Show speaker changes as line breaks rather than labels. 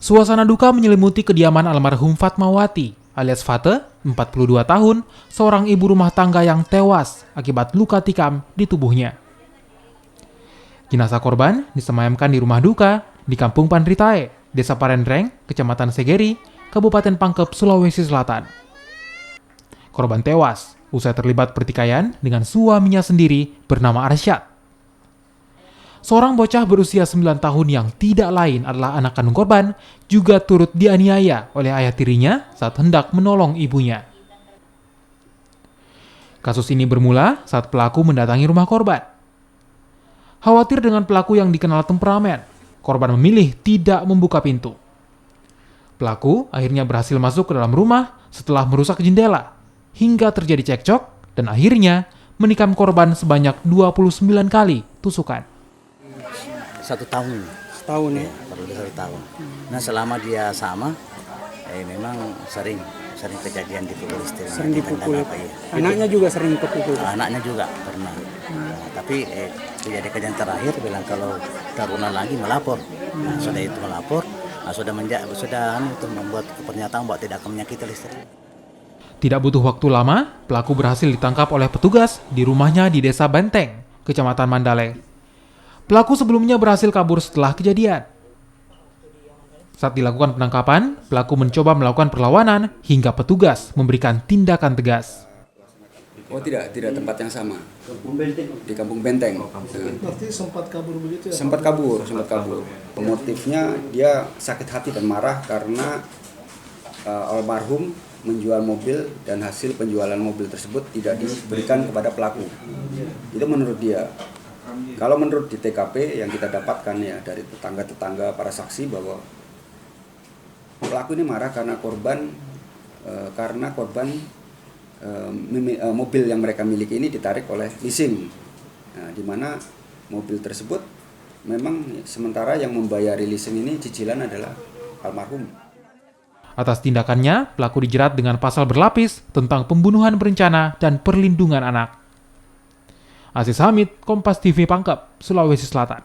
Suasana duka menyelimuti kediaman almarhum Fatmawati alias Fate, 42 tahun, seorang ibu rumah tangga yang tewas akibat luka tikam di tubuhnya. Jenazah korban disemayamkan di rumah duka di Kampung Panritae, Desa Parendreng, Kecamatan Segeri, Kabupaten Pangkep, Sulawesi Selatan. Korban tewas usai terlibat pertikaian dengan suaminya sendiri bernama Arsyad. Seorang bocah berusia 9 tahun yang tidak lain adalah anak kandung korban juga turut dianiaya oleh ayah tirinya saat hendak menolong ibunya. Kasus ini bermula saat pelaku mendatangi rumah korban. Khawatir dengan pelaku yang dikenal temperamen, korban memilih tidak membuka pintu. Pelaku akhirnya berhasil masuk ke dalam rumah setelah merusak jendela, hingga terjadi cekcok dan akhirnya menikam korban sebanyak 29 kali tusukan.
1 tahun.
Setahun ya?
Baru 1 tahun. Nah selama dia sama, memang sering kejadian dipukul istrinya.
Sering dipukul.
Ya.
Anaknya juga sering kepukul.
Anaknya juga pernah. Nah, tapi kejadian terakhir bilang kalau tarunan lagi melapor. Nah, sudah itu melapor, sudah membuat pernyataan bahwa tidak akan menyakiti istri.
Tidak butuh waktu lama, pelaku berhasil ditangkap oleh petugas di rumahnya di Desa Benteng, Kecamatan Mandale. Pelaku sebelumnya berhasil kabur setelah kejadian. Saat dilakukan penangkapan, pelaku mencoba melakukan perlawanan hingga petugas memberikan tindakan tegas.
Oh tidak tempat yang sama. Di Kampung Benteng.
Berarti sempat kabur begitu ya?
Sempat kabur. Motifnya dia sakit hati dan marah karena almarhum menjual mobil dan hasil penjualan mobil tersebut tidak diberikan kepada pelaku. Itu menurut dia. Kalau menurut di TKP yang kita dapatkan ya dari tetangga-tetangga para saksi bahwa pelaku ini marah karena korban mobil yang mereka miliki ini ditarik oleh leasing. Nah, di mana mobil tersebut memang sementara yang membayari leasing ini cicilan adalah almarhum.
Atas tindakannya, pelaku dijerat dengan pasal berlapis tentang pembunuhan berencana dan perlindungan anak. Aziz Hamid, Kompas TV Pangkep, Sulawesi Selatan.